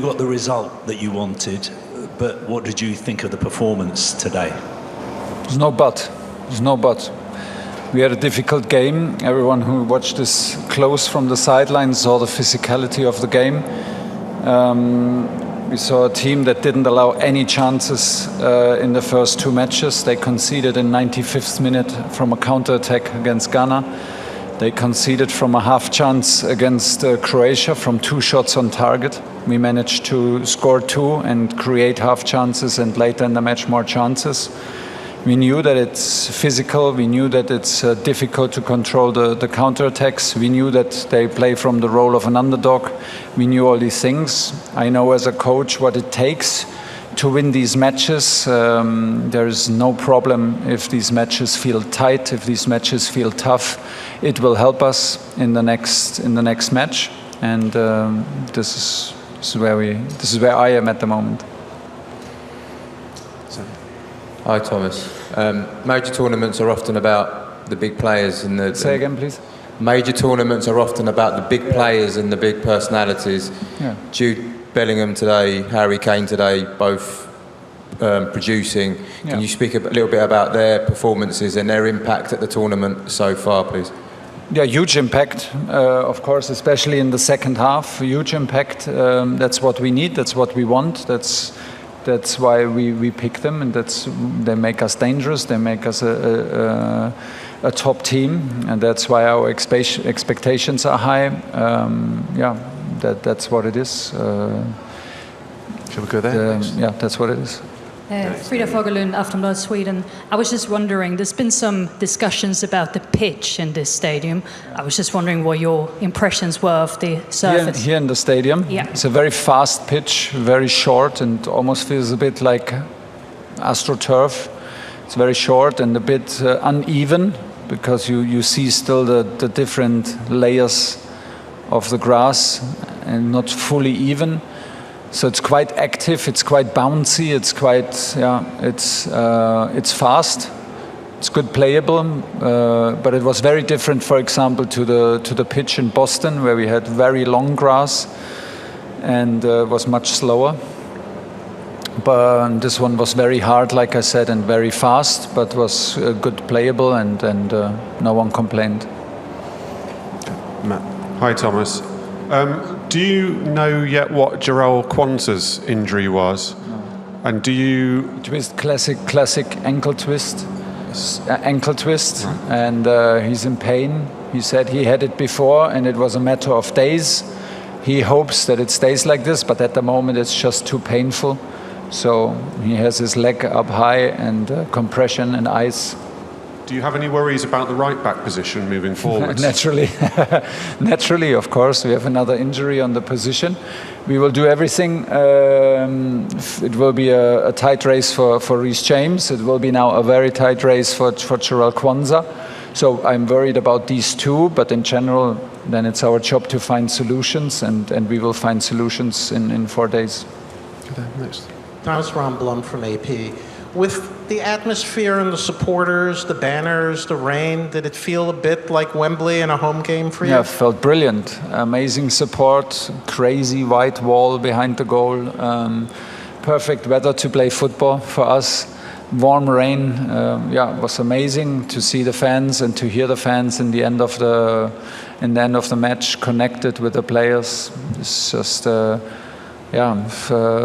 got the result that you wanted, but what did you think of the performance today? There's no but. There's no but. We had a difficult game. Everyone who watched this close from the sidelines saw the physicality of the game. We saw a team that didn't allow any chances in the first two matches. They conceded in 95th minute from a counter-attack against Ghana. They conceded from a half chance against Croatia from 2 shots on target. We managed to score 2 and create half chances, and later in the match more chances. We knew that it's physical. We knew that it's difficult to control the counter-attacks. We knew that they play from the role of an underdog. We knew all these things. I know as a coach what it takes to win these matches. There is no problem if these matches feel tight, if these matches feel tough. It will help us in the next match. And this is where I am at the moment. Hi, Thomas. Major tournaments are often about the big players and the... Say again, please. Major tournaments are often about the big players and the big personalities. Yeah. Jude Bellingham today, Harry Kane today, both producing. Can you speak a little bit about their performances and their impact at the tournament so far, please? Yeah, huge impact, of course, especially in the second half. Huge impact. That's what we need. That's what we want. That's why we pick them, and they make us dangerous. They make us a top team, and that's why our expectations are high. That's what it is. Shall we go there? Yeah, that's what it is. Frida Fogelund, Aftonbladet Sweden. I was just wondering, there's been some discussions about the pitch in this stadium. I was just wondering what your impressions were of the surface. Here in the stadium, It's a very fast pitch, very short, and almost feels a bit like AstroTurf. It's very short and a bit uneven, because you see still the different layers of the grass and not fully even. So it's quite active, it's quite bouncy, it's quite, it's fast, it's good playable, but it was very different, for example, to the pitch in Boston, where we had very long grass and was much slower. But this one was very hard, like I said, and very fast, but was good playable, and no one complained. Matt. Hi, Thomas. Do you know yet what Jarell Quansah's injury was? No. And do you... Classic ankle twist. Right. And he's in pain. He said he had it before and it was a matter of days. He hopes that it stays like this, but at the moment it's just too painful. So he has his leg up high and compression and ice. Do you have any worries about the right-back position moving forward? Naturally, of course. We have another injury on the position. We will do everything. It will be a tight race for Reece James. It will be now a very tight race for Jarell Quansah. So I'm worried about these two, but in general, then it's our job to find solutions, and we will find solutions in 4 days. Okay, next. Thomas Ron Blum from AP. With the atmosphere and the supporters, the banners, the rain, did it feel a bit like Wembley in a home game for you? Yeah, it felt brilliant. Amazing support, crazy white wall behind the goal. Perfect weather to play football for us. Warm rain. It was amazing to see the fans and to hear the fans in the end of the match, connected with the players. It's just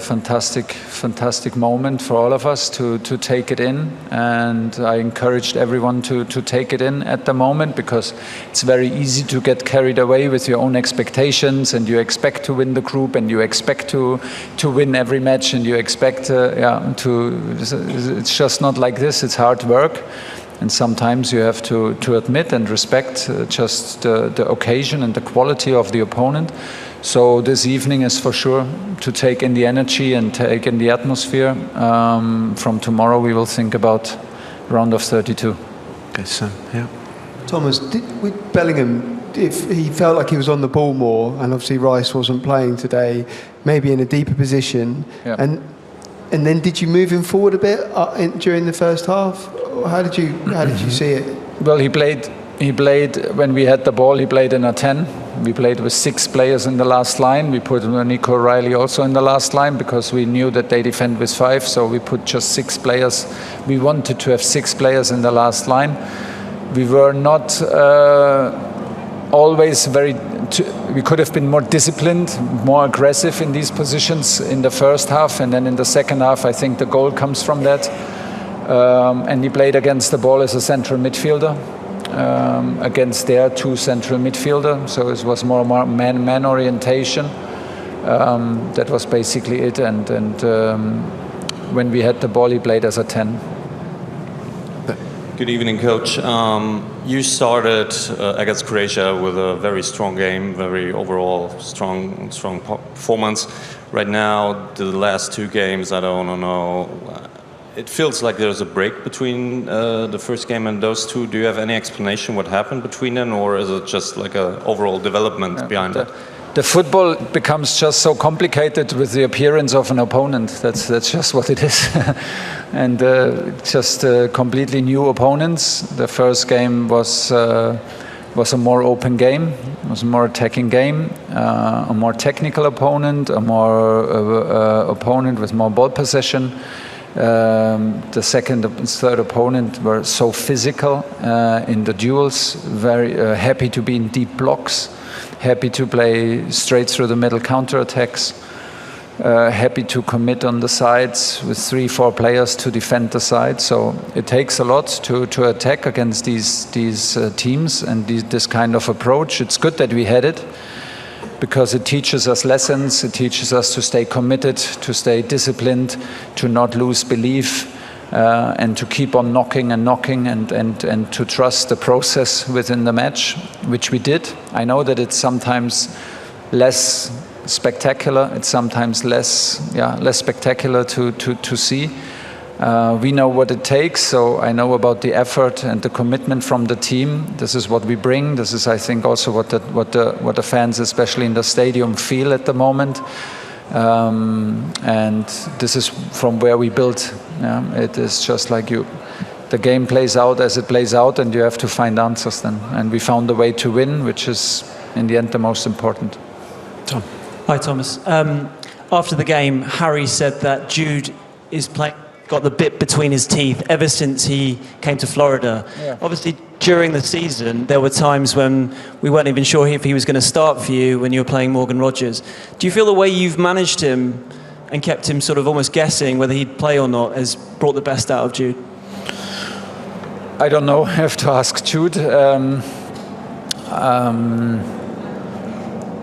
fantastic moment for all of us to take it in, and I encouraged everyone to take it in at the moment, because it's very easy to get carried away with your own expectations, and you expect to win the group, and you expect to win every match, and you expect it's just not like this. It's hard work, and sometimes you have to admit and respect just the occasion and the quality of the opponent. So this evening is for sure to take in the energy and take in the atmosphere. From tomorrow we will think about round of 32. Okay, so, yeah. Thomas, with Bellingham, if he felt like he was on the ball more, and obviously Rice wasn't playing today, maybe in a deeper position, and then did you move him forward a bit during the first half? How did you see it? Well, he played when we had the ball. He played in a 10. We played with 6 players in the last line. We put Nico O'Reilly also in the last line because we knew that they defend with 5, so we put just 6 players. We wanted to have 6 players in the last line. We were not always we could have been more disciplined, more aggressive in these positions in the first half, and then in the second half I think the goal comes from that. And he played against the ball as a central midfielder, against their 2 central midfielder, so it was more man orientation. That was basically it, and when we had the ball he played as a 10. Good evening, Coach. You started against Croatia with a very strong game, very overall strong performance. Right now, the last 2 games, I don't know. It feels like there's a break between the first game and those 2. Do you have any explanation what happened between them, or is it just like an overall development behind it? The football becomes just so complicated with the appearance of an opponent. That's just what it is. And just completely new opponents. The first game was a more open game, was a more attacking game, a more technical opponent, a more opponent with more ball possession. The second and third opponent were so physical in the duels, very happy to be in deep blocks, happy to play straight through the middle counter-attacks, happy to commit on the sides with 3-4 players to defend the side. So it takes a lot to attack against these teams and this kind of approach. It's good that we had it, because it teaches us lessons, it teaches us to stay committed, to stay disciplined, to not lose belief, and to keep on knocking and to trust the process within the match, which we did. I know that it's sometimes less spectacular, it's sometimes less spectacular to see. We know what it takes, so I know about the effort and the commitment from the team. This is what we bring. This is, I think, also what the fans, especially in the stadium, feel at the moment. And this is from where we build. It is just like the game plays out as it plays out, and you have to find answers then. And we found a way to win, which is in the end the most important. Tom. Hi, Thomas. After the game, Harry said that Jude is got the bit between his teeth ever since he came to Florida. Yeah. Obviously, during the season, there were times when we weren't even sure if he was going to start for you when you were playing Morgan Rogers. Do you feel the way you've managed him and kept him sort of almost guessing whether he'd play or not has brought the best out of Jude? I don't know. I have to ask Jude.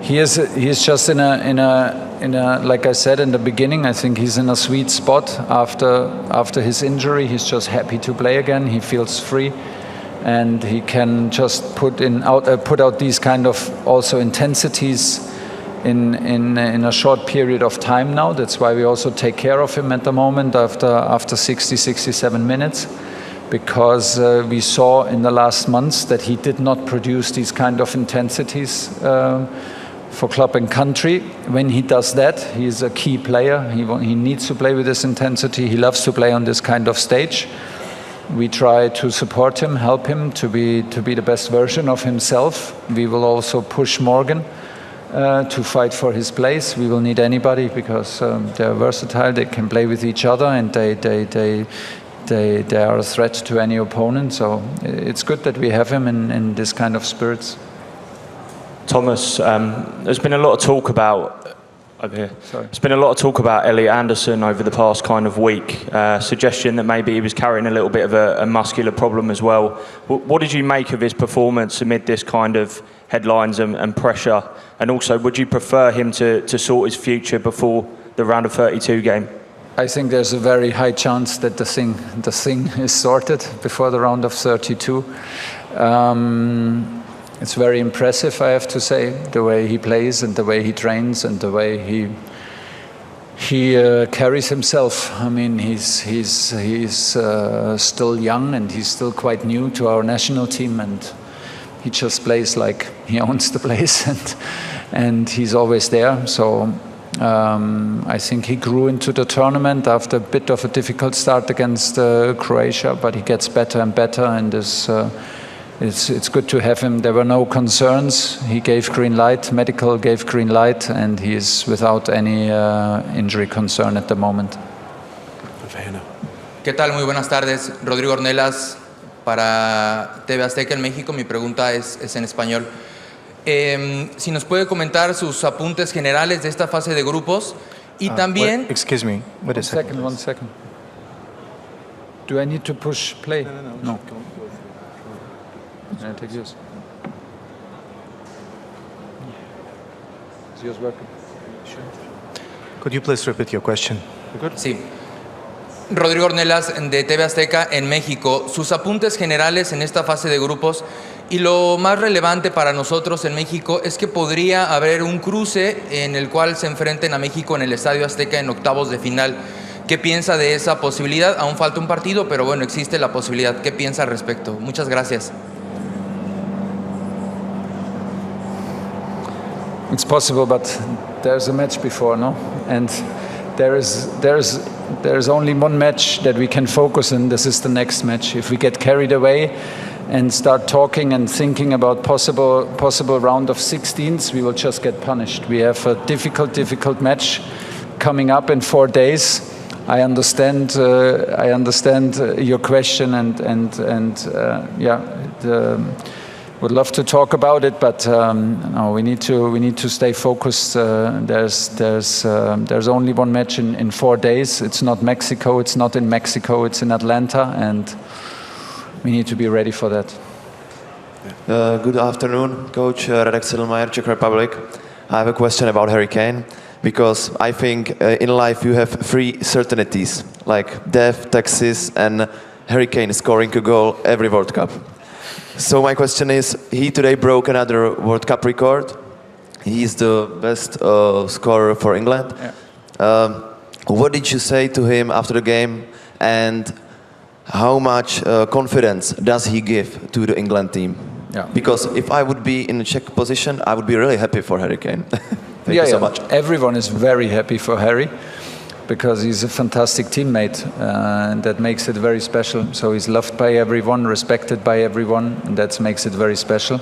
He is just in a like I said in the beginning, I think he's in a sweet spot after his injury. He's just happy to play again. He feels free, and he can just put out these kind of also intensities in a short period of time now. That's why we also take care of him at the moment after 67 minutes. Because we saw in the last months that he did not produce these kind of intensities for club and country. When he does that, he is a key player. He needs to play with this intensity. He loves to play on this kind of stage. We try to support him, help him to be the best version of himself. We will also push Morgan to fight for his place. We will need anybody because they're versatile. They can play with each other, and they are a threat to any opponent. So it's good that we have him in this kind of spirits. Thomas, there's been a lot of talk about over here. Sorry. There's been a lot of talk about Elliot Anderson over the past kind of week. Suggestion that maybe he was carrying a little bit of a muscular problem as well. What did you make of his performance amid this kind of headlines and pressure? And also, would you prefer him to sort his future before the round of 32 game? I think there's a very high chance that the thing is sorted before the round of 32. It's very impressive, I have to say, the way he plays and the way he trains and the way he carries himself. I mean, he's still young and he's still quite new to our national team, and he just plays like he owns the place, and he's always there. So I think he grew into the tournament after a bit of a difficult start against Croatia, but he gets better and better and is it's good to have him. There were no concerns. He gave green light, medical gave green light, and he is without any injury concern at the moment. ¿Qué tal? Muy buenas tardes. Rodrigo Ornelas para TV Azteca en México. Mi pregunta es en español. Si nos puede comentar sus apuntes generales de esta fase de grupos y también... Excuse me, wait a second. One second. Do I need to push play? No. Yeah, take yours. Is yours working? Sure. Could you please repeat your question? Sí. Rodrigo Ornelas de TV Azteca en México. Sus apuntes generales en esta fase de grupos y lo más relevante para nosotros en México es que podría haber un cruce en el cual se enfrenten a México en el Estadio Azteca en octavos de final. ¿Qué piensa de esa posibilidad? Aún falta un partido, pero bueno, existe la posibilidad. ¿Qué piensa al respecto? Muchas gracias. It's possible, but there's a match before, no? And there's only one match that we can focus on. This is the next match. If we get carried away and start talking and thinking about possible round of 16s, we will just get punished. We have a difficult match coming up in 4 days. I understand your question and would love to talk about it, but no, we need to stay focused. There's only one match in 4 days. It's not Mexico. It's not in Mexico. It's in Atlanta, and we need to be ready for that. Good afternoon, Coach Radek Sedlmajer, Czech Republic. I have a question about Harry Kane, because I think in life you have 3 certainties, like death, taxes, and Harry Kane scoring a goal every World Cup. So my question is, he today broke another World Cup record. He is the best scorer for England. Yeah. What did you say to him after the game, and how much confidence does he give to the England team? Yeah. Because if I would be in a Czech position, I would be really happy for Harry Kane. Thank you so much. Everyone is very happy for Harry, because he's a fantastic teammate, and that makes it very special. So he's loved by everyone, respected by everyone, and that makes it very special.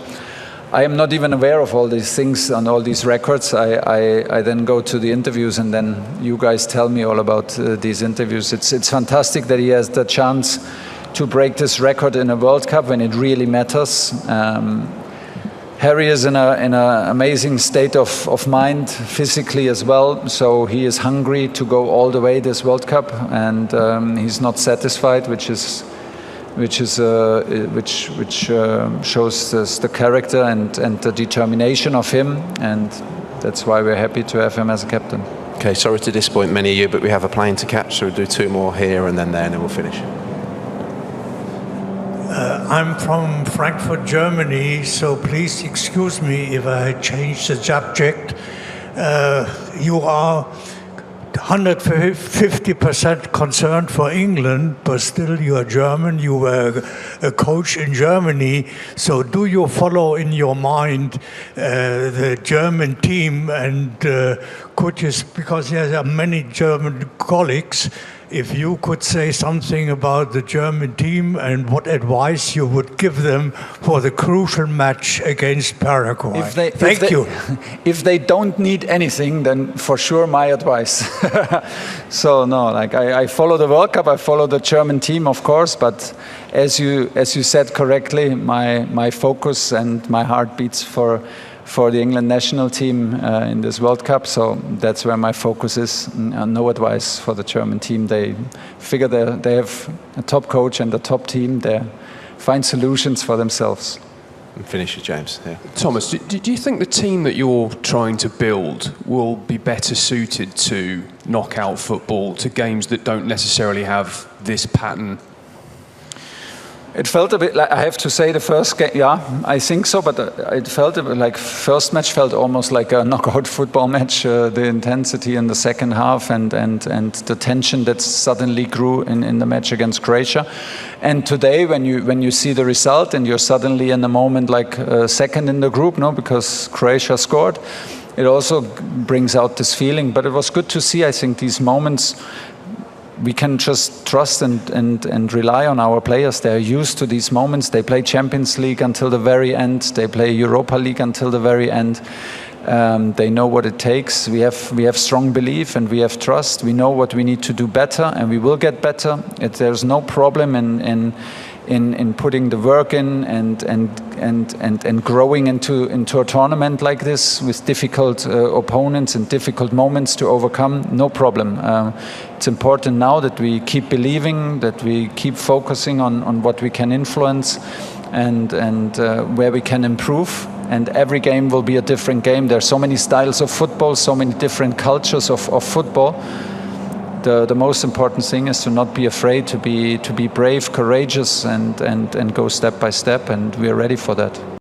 I am not even aware of all these things and all these records. I then go to the interviews, and then you guys tell me all about these interviews. It's fantastic that he has the chance to break this record in a World Cup when it really matters. Harry is in an amazing state of mind, physically as well. So he is hungry to go all the way this World Cup, and he's not satisfied, which shows the character and the determination of him, and that's why we're happy to have him as a captain. Okay, sorry to disappoint many of you, but we have a plane to catch, so we'll do 2 more here and then there, and then we'll finish. I'm from Frankfurt, Germany, so please excuse me if I change the subject. You are 150% concerned for England, but still you are German. You were a coach in Germany, so do you follow in your mind the German team, and could you, because there are many German colleagues, if you could say something about the German team and what advice you would give them for the crucial match against Paraguay. Thank you. If they don't need anything, then for sure my advice. So no, like I follow the World Cup, I follow the German team, of course, but as you said correctly, my focus and my heart beats for the England national team in this World Cup, so that's where my focus is. No advice for the German team. They figure they have a top coach and a top team. They find solutions for themselves. And finish with James. Yeah. Thomas, do you think the team that you're trying to build will be better suited to knockout football, to games that don't necessarily have this pattern? It felt a bit like, I have to say, the first game, yeah, I think so, but it felt a bit like first match felt almost like a knockout football match. The intensity in the second half and the tension that suddenly grew in the match against Croatia. And today, when you see the result and you're suddenly in a moment like second in the group, no, because Croatia scored, it also brings out this feeling. But it was good to see, I think, these moments we can just trust and rely on our players. They're used to these moments. They play Champions League until the very end. They play Europa League until the very end. They know what it takes. We have strong belief and we have trust. We know what we need to do better, and we will get better. There's no problem in putting the work in and growing into a tournament like this with difficult opponents and difficult moments to overcome. No problem. It's important now that we keep believing, that we keep focusing on what we can influence and where we can improve. And every game will be a different game. There are so many styles of football, so many different cultures of football. The most important thing is to not be afraid, to be brave, courageous, and go step by step, and we are ready for that.